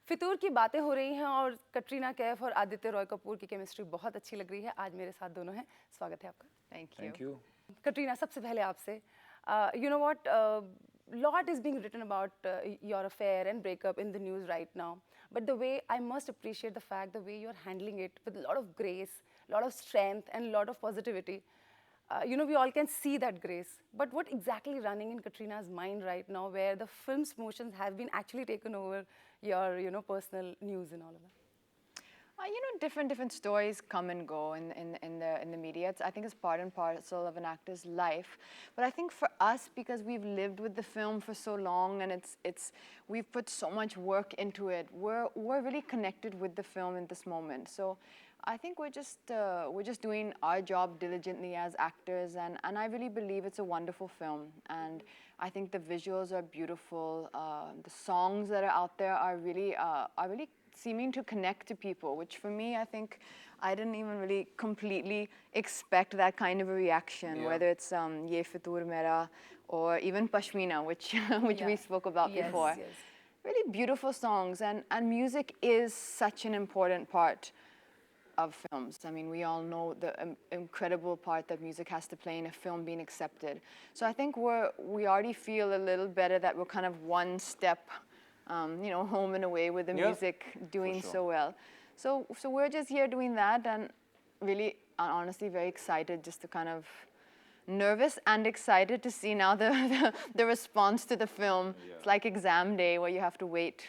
फितूर की बातें हो रही हैं और कटरीना कैफ और आदित्य रॉय कपूर की केमिस्ट्री बहुत अच्छी लग रही है। आज मेरे साथ दोनों हैं, स्वागत है आपका। Thank you. कटरीना, सबसे पहले आपसे, you know what, lot is being written about your affair and breakup in the news right now. But the way I must appreciate the fact, the way you're handling it with a lot of grace, a lot of strength, and a lot of positivity. You know, we all can see that grace. But what exactly running in Katrina's mind right now, where the film's motions have been actually taken over your, you know, personal news and all of that? Different stories come and go in the media. I think it's part and parcel of an actor's life. But I think for us, because we've lived with the film for so long and we've put so much work into it, we're really connected with the film in this moment. So I think we're just doing our job diligently as actors, and I really believe it's a wonderful film. And I think the visuals are beautiful. The songs that are out there are really seeming to connect to people, which for me, I think I didn't even really completely expect that kind of a reaction, whether it's Ye Fitur Mera or even Pashmina, which we spoke about before. Yes. Really beautiful songs, and music is such an important part of films. I mean, we all know the incredible part that music has to play in a film being accepted. So I think we already feel a little better that we're kind of one step home and away with the music doing so well. So we're just here doing that, and really, honestly, very excited, just to kind of nervous and excited to see now the response to the film. It's like exam day where you have to wait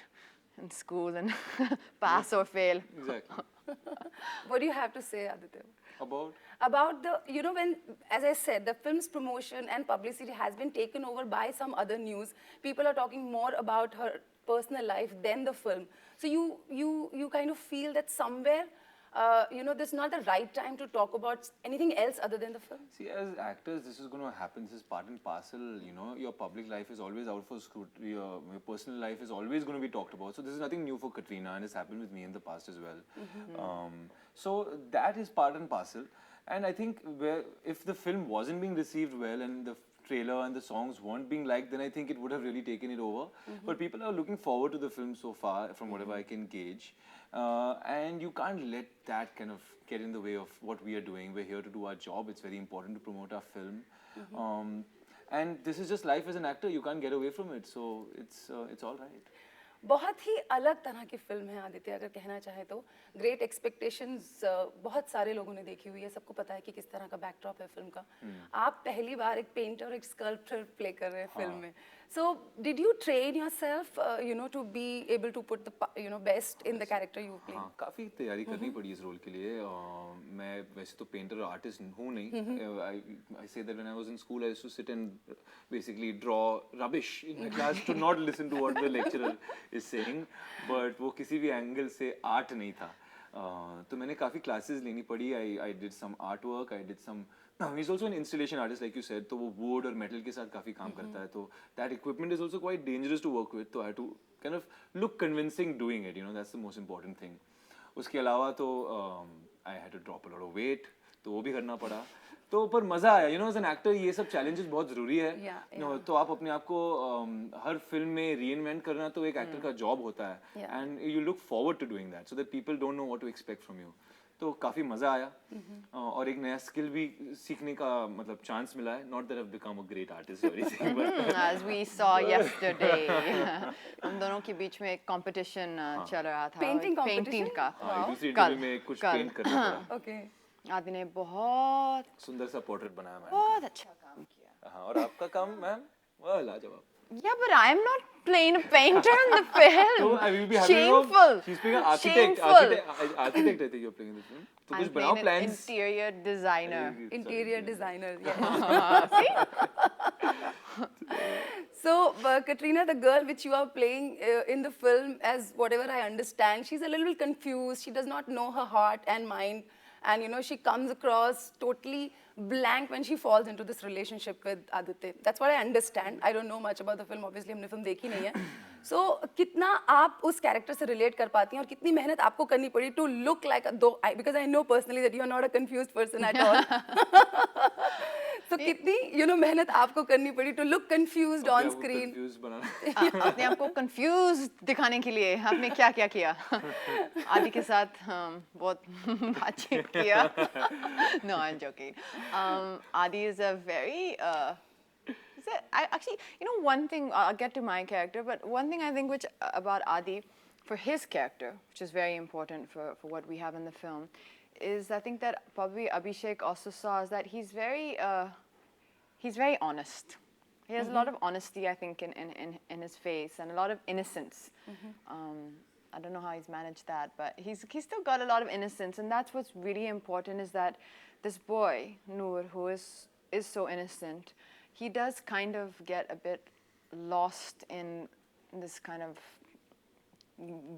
in school and pass or fail. Exactly. What do you have to say, Aditya? About the, you know, when, as I said, the film's promotion and publicity has been taken over by some other news. People are talking more about her personal life than the film. So you kind of feel that somewhere, this is not the right time to talk about anything else other than the film. See, as actors, this is going to happen. This is part and parcel. You know, your public life is always out for scrutiny. Your personal life is always going to be talked about. So this is nothing new for Katrina, and it's happened with me in the past as well. So that is part and parcel. And I think if the film wasn't being received well and the trailer and the songs weren't being liked, then I think it would have really taken it over. But people are looking forward to the film so far, from whatever I can gauge. And you can't let that kind of get in the way of what we are doing. We're here to do our job. It's very important to promote our film. And this is just life as an actor. You can't get away from it. So it's all right. बहुत ही अलग तरह की film है आदित्य, अगर कहना चाहे तो great expectations बहुत सारे लोगों ने देखी हुई है, सबको पता है कि किस तरह का बैकड्रॉप है फिल्म का। आप पहली बार एक पेंटर, एक स्कल्पचर प्ले कर रहे हैं फिल्म में। So did you train yourself, to be able to put the, best in the character you play? हाँ, काफ़ी तैयारी करनी पड़ी इस रोल के लिए। मैं वैसे तो पेंटर और आर्टिस्ट हूँ नहीं। I say that when I was in school, I used to sit and basically draw rubbish in my class to not listen to what the lecturer is saying. But वो किसी भी angle से art नहीं था। तो मैंने काफ़ी classes लेनी पड़ी. I did some artwork, I did some. He's also an installation artist, like you said. तो वो wood और metal के साथ काफ़ी काम करता है. तो that equipment is also quite dangerous to work with. So I had to kind of look convincing doing it. That's the most important thing. उसके अलावा तो I had to drop a lot of weight. तो वो भी करना पड़ा. तो पर मज़ा आया. As an actor ये सब challenges बहुत ज़रूरी है. तो आप अपने आप को हर फिल्म में reinvent करना तो एक actor का job होता है. And you look forward to doing that so that people don't know what to expect from you. तो काफ़ी मज़ा आया और एक नया स्किल भी सीखने का मतलब चांस मिला है. Not that I've become a great artist or anything, but as we saw yesterday, हम दोनों के बीच में एक competition चल रहा था. Painting का. दूसरी इंटरव्यू में कुछ पेंट करना पड़ा. Okay. आदि ने बहुत सुंदर सा पोर्ट्रेट बनाया मैम. बहुत अच्छा काम किया. हाँ, और आपका काम मैम वाह लाजवाब. Yeah, but I'm not playing a painter in the film. So I will be having Shameful. She's playing an architect. Shameful. Architect I think you're playing in the film. तो कुछ I'm बनाओ playing an plans. interior designer. Interior designer. See? So, Katrina, the girl which you are playing in the film, as whatever I understand, she's a little bit confused. She does not know her heart and mind. And, she comes across totally blank when she falls into this relationship with Aditya. That's what I understand. I don't know much about the film. Obviously, हमने film देखी नहीं है. So, कितना आप उस character से relate कर पाती हैं और कितनी मेहनत आपको करनी पड़ी to look like, because I know personally that you are not a confused person at all. So कितनी मेहनत आपको करनी पड़ी to look confused on वो screen. confused बनाना अपने आप को कंफ्यूज दिखाने के लिए आपने क्या क्या किया आदि के साथ बहुत बातचीत किया no I'm joking Adi is a very actually one thing I'll get to my character but one thing I think which about Adi for his character which is very important for what we have in the film is I think that probably Abhishek also saw is that he's very honest. He has a lot of honesty, I think, in his face and a lot of innocence. I don't know how he's managed that, but he's still got a lot of innocence, and that's what's really important is that this boy, Noor, who is so innocent, he does kind of get a bit lost in this kind of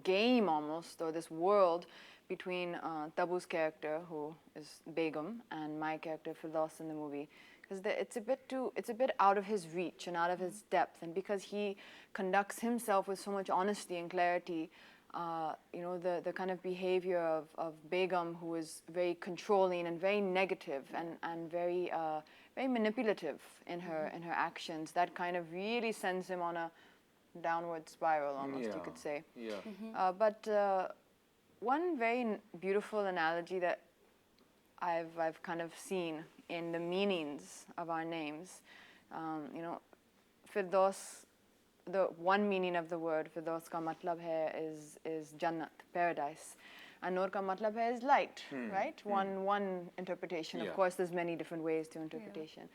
game almost, or this world between Tabu's character, who is Begum, and my character, Firdaus, in the movie. Because it's a bit out of his reach and out of his depth, and because he conducts himself with so much honesty and clarity, the kind of behavior of Begum, who is very controlling and very negative and very manipulative in her actions, that kind of really sends him on a downward spiral, almost you could say. Yeah. But one very beautiful analogy that I've kind of seen in the meanings of our names, Firdaus, the one meaning of the word Firdaus ka matlab hai is Jannat, paradise, and Noor ka matlab hai is light, right? One interpretation. Of course, there's many different ways to interpretation.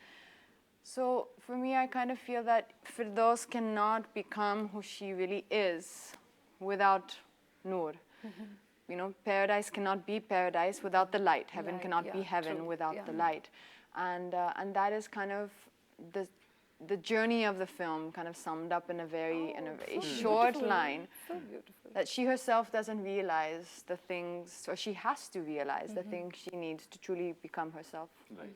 So for me, I kind of feel that Firdaus cannot become who she really is without Noor. Paradise cannot be paradise without the light. Heaven cannot be heaven without the light. And that is kind of the journey of the film, kind of summed up in a very short line. So beautiful. That she herself doesn't realize the things, or she has to realize the things she needs to truly become herself. Right.